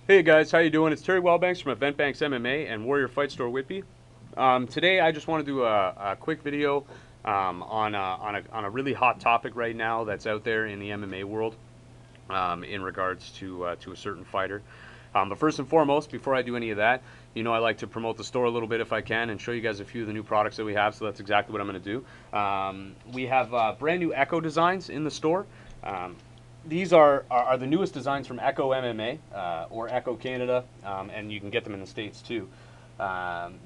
Hey guys, how you doing? It's Terry Wellbanks from Event Banks MMA and Warrior Fight Store Whitby. Today I just want to do a quick video on a really hot topic right now that's out there in the MMA world in regards to a certain fighter. But first and foremost, before I do any of that, you know I like to promote the store a little bit if I can and show you guys a few of the new products that we have, so that's exactly what I'm going to do. We have brand new Echo designs in the store. These are the newest designs from Echo MMA or Echo Canada, and you can get them in the States too.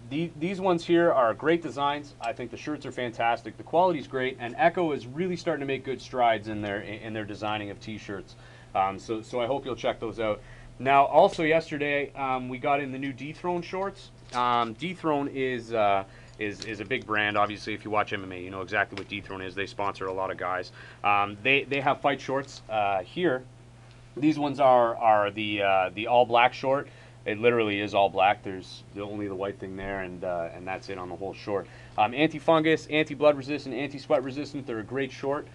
These ones here are great designs. I think the shirts are fantastic. The quality is great, and Echo is really starting to make good strides in their designing of T-shirts. So I hope you'll check those out. Now, also yesterday we got in the new Dethrone shorts. Dethrone is a big brand. Obviously, if you watch MMA, you know exactly what Dethrone is. They sponsor a lot of guys. They have fight shorts here. These ones are the all black short. It literally is all black. There's only the white thing there, and that's it on the whole short. Anti-fungus, anti-blood resistant, anti-sweat resistant. They're a great short.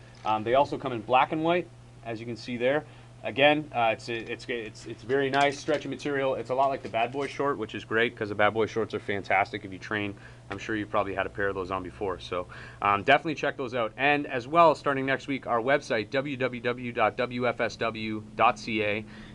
They also come in black and white, as you can see there. Again, it's very nice, stretchy material. It's a lot like the Bad Boy short, which is great because the Bad Boy shorts are fantastic if you train. I'm sure you've probably had a pair of those on before, so definitely check those out. And as well, starting next week, our website, www.wfsw.ca,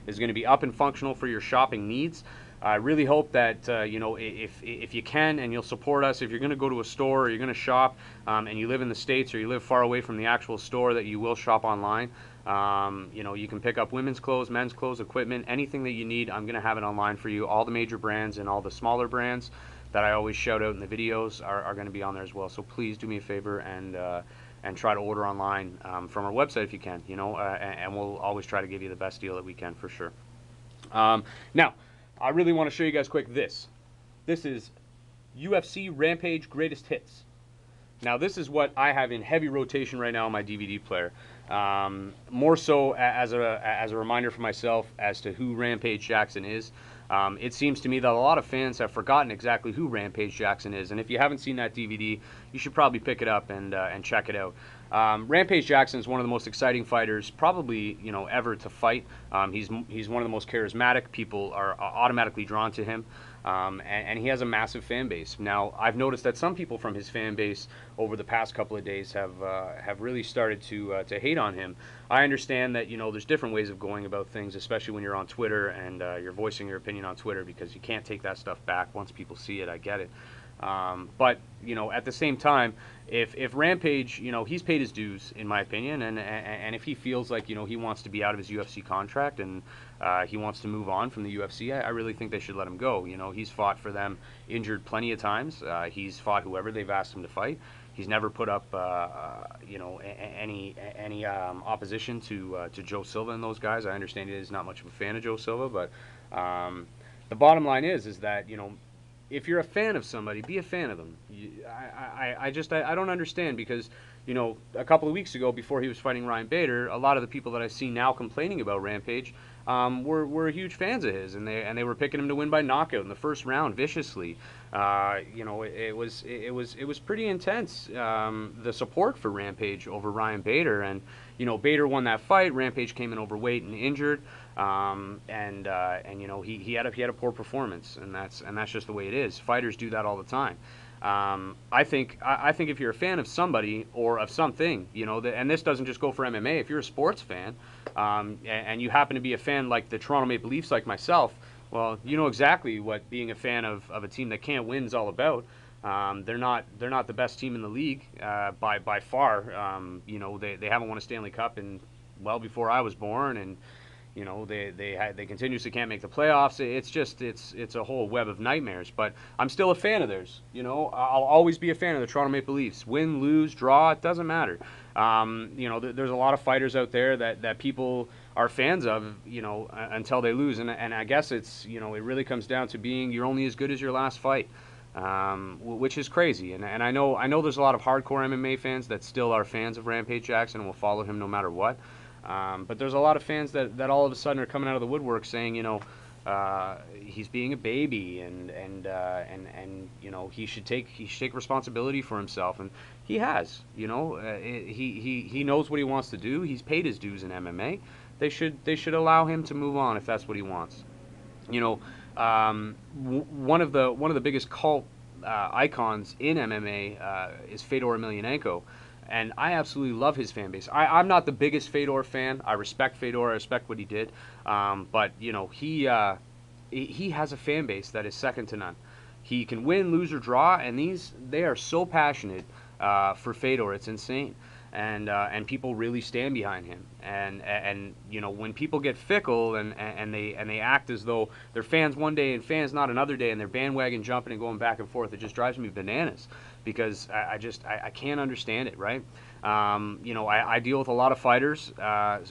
is going to be up and functional for your shopping needs. I really hope that you know, if you can and you'll support us, if you're going to go to a store or you're going to shop and you live in the States or you live far away from the actual store, that you will shop online. You know, you can pick up women's clothes, men's clothes, equipment, anything that you need. I'm going to have it online for you. All the major brands and all the smaller brands that I always shout out in the videos are going to be on there as well. So please do me a favor and try to order online from our website if you can. You know, and we'll always try to give you the best deal that we can for sure. Now, I really want to show you guys quick this. This is UFC Rampage Greatest Hits. Now, this is what I have in heavy rotation right now on my DVD player. More so as a reminder for myself as to who Rampage Jackson is. It seems to me that a lot of fans have forgotten exactly who Rampage Jackson is, and if you haven't seen that DVD, you should probably pick it up and check it out. Rampage Jackson is one of the most exciting fighters, probably ever to fight. He's one of the most charismatic. People are automatically drawn to him. And he has a massive fan base. Now, I've noticed that some people from his fan base over the past couple of days have really started to hate on him. I understand that there's different ways of going about things, especially when you're on Twitter and you're voicing your opinion on Twitter, because you can't take that stuff back once people see it. I get it. But at the same time, if Rampage, he's paid his dues in my opinion, and if he feels like he wants to be out of his UFC contract and he wants to move on from the UFC, I really think they should let him go. He's fought for them injured plenty of times. He's fought whoever they've asked him to fight. He's never put up any opposition to Joe Silva and those guys. I understand he is not much of a fan of Joe Silva, but the bottom line is that if you're a fan of somebody, be a fan of them. I don't understand, because a couple of weeks ago, before he was fighting Ryan Bader, a lot of the people that I see now complaining about Rampage were huge fans of his, and they were picking him to win by knockout in the first round viciously. It was pretty intense, the support for Rampage over Ryan Bader, and Bader won that fight. Rampage came in overweight and injured, and he had a poor performance, and that's just the way it is. Fighters do that all the time. I think if you're a fan of somebody or of something, and this doesn't just go for MMA. If you're a sports fan, and you happen to be a fan like the Toronto Maple Leafs, like myself, well, you know exactly what being a fan of a team that can't win is all about. They're not the best team in the league by far. They haven't won a Stanley Cup in well before I was born, and they continuously can't make the playoffs. It's a whole web of nightmares. But I'm still a fan of theirs. I'll always be a fan of the Toronto Maple Leafs. Win, lose, draw, it doesn't matter. There's a lot of fighters out there that people are fans of, until they lose, and I guess it really comes down to being you're only as good as your last fight. Which is crazy, and I know there's a lot of hardcore MMA fans that still are fans of Rampage Jackson and will follow him no matter what. But there's a lot of fans that all of a sudden are coming out of the woodwork saying, he's being a baby, and he should take responsibility for himself, and he has. He knows what he wants to do. He's paid his dues in MMA. They should allow him to move on if that's what he wants. You know, one of the biggest cult icons in MMA is Fedor Emelianenko, and I absolutely love his fan base. I'm not the biggest Fedor fan. I respect Fedor. I respect what he did, but you know, he has a fan base that is second to none. He can win, lose, or draw, and they are so passionate for Fedor. It's insane, and people really stand behind him. And you know, when people get fickle and they act as though they're fans one day and fans not another day, and they're bandwagon jumping and going back and forth, it just drives me bananas because I can't understand it, right? You know, I deal with a lot of fighters.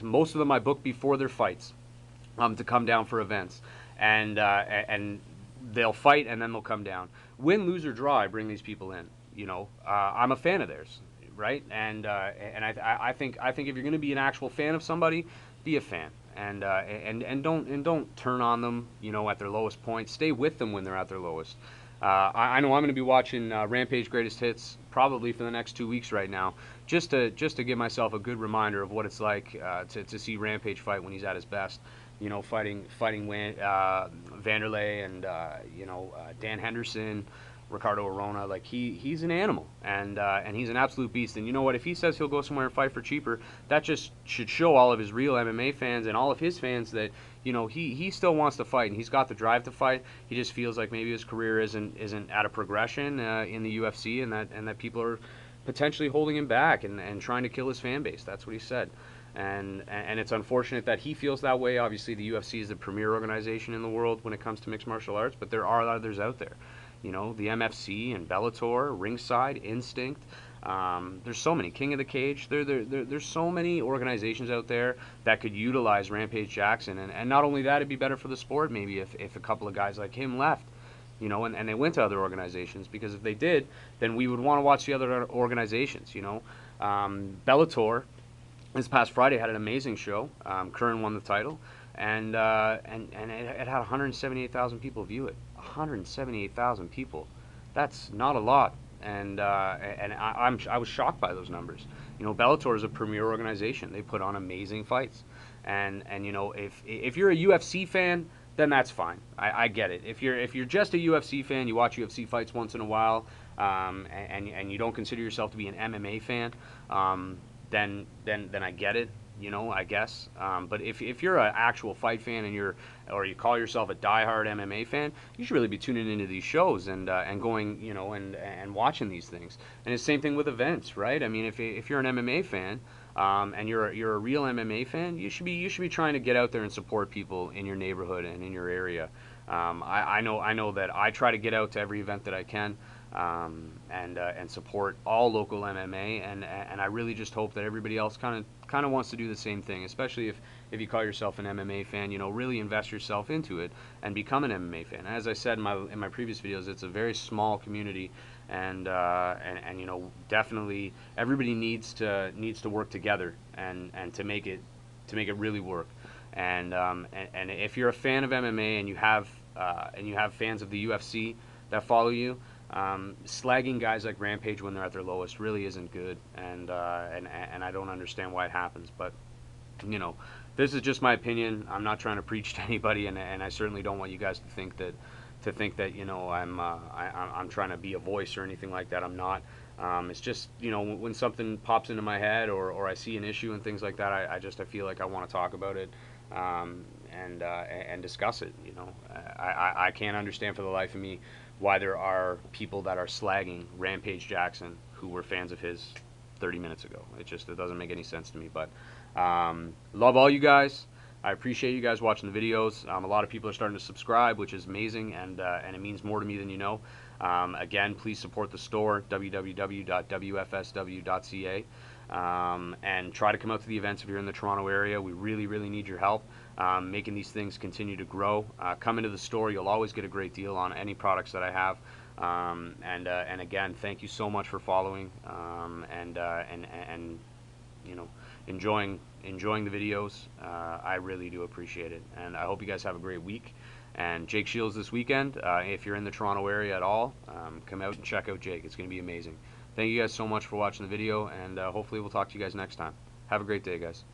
Most of them I book before their fights to come down for events, and they'll fight and then they'll come down. Win, lose, or draw, I bring these people in. You know, I'm a fan of theirs, right? And I think if you're going to be an actual fan of somebody, be a fan, and don't turn on them, you know, at their lowest point. Stay with them when they're at their lowest. I know I'm going to be watching Rampage Greatest Hits probably for the next 2 weeks right now, just to give myself a good reminder of what it's like to see Rampage fight when he's at his best. You know, fighting Vanderlei and you know, Dan Henderson, Ricardo Arona. Like he's an animal, and he's an absolute beast. And you know what? If he says he'll go somewhere and fight for cheaper, that just should show all of his real MMA fans and all of his fans that, you know, he still wants to fight and he's got the drive to fight. He just feels like maybe his career isn't at a progression in the UFC, and that people are potentially holding him back and trying to kill his fan base. That's what he said. And it's unfortunate that he feels that way. Obviously, the UFC is the premier organization in the world when it comes to mixed martial arts, but there are others out there. You know, the MFC and Bellator, Ringside, Instinct. There's so many. King of the Cage. There's so many organizations out there that could utilize Rampage Jackson. And not only that, it'd be better for the sport maybe if a couple of guys like him left. You know, and they went to other organizations, because if they did, then we would want to watch the other organizations, you know. Bellator, this past Friday, had an amazing show. Curran won the title, and it had 178,000 people view it. 178,000 people. That's not a lot, and I was shocked by those numbers. You know, Bellator is a premier organization. They put on amazing fights, and you know, if you're a UFC fan, then that's fine. I get it. If you're just a UFC fan, you watch UFC fights once in a while, and you don't consider yourself to be an MMA fan, then I get it, you know, I guess. But if you're an actual fight fan and you call yourself a diehard MMA fan, you should really be tuning into these shows and going, you know, and watching these things. And it's the same thing with events, right? I mean, if you're an MMA fan, and you're a real MMA fan, you should be trying to get out there and support people in your neighborhood and in your area. I know that I try to get out to every event that I can, and support all local MMA, and I really just hope that everybody else kind of wants to do the same thing, especially if you call yourself an MMA fan. You know, really invest yourself into it and become an MMA fan. As I said in my previous videos, it's a very small community, and you know, definitely everybody needs to work together and to make it really work. And if you're a fan of MMA and you have fans of the UFC that follow you, slagging guys like Rampage when they're at their lowest really isn't good, and I don't understand why it happens. But you know, this is just my opinion. I'm not trying to preach to anybody, and I certainly don't want you guys to think that you know, I'm trying to be a voice or anything like that. I'm not. It's just, you know, when something pops into my head or I see an issue and things like that, I feel like I want to talk about it, and discuss it. You know, I can't understand for the life of me why there are people that are slagging Rampage Jackson who were fans of his 30 minutes ago. It doesn't make any sense to me. But love all you guys. I appreciate you guys watching the videos. A lot of people are starting to subscribe, which is amazing, and it means more to me than you know. Again, please support the store, www.wfsw.ca, and try to come out to the events if you're in the Toronto area. We really, really need your help making these things continue to grow. Come into the store. You'll always get a great deal on any products that I have. And again, thank you so much for following, and you know, enjoying the videos. I really do appreciate it, and I hope you guys have a great week. And Jake Shields this weekend, if you're in the Toronto area at all, come out and check out Jake. It's going to be amazing. Thank you guys so much for watching the video, and hopefully we'll talk to you guys next time. Have a great day, guys.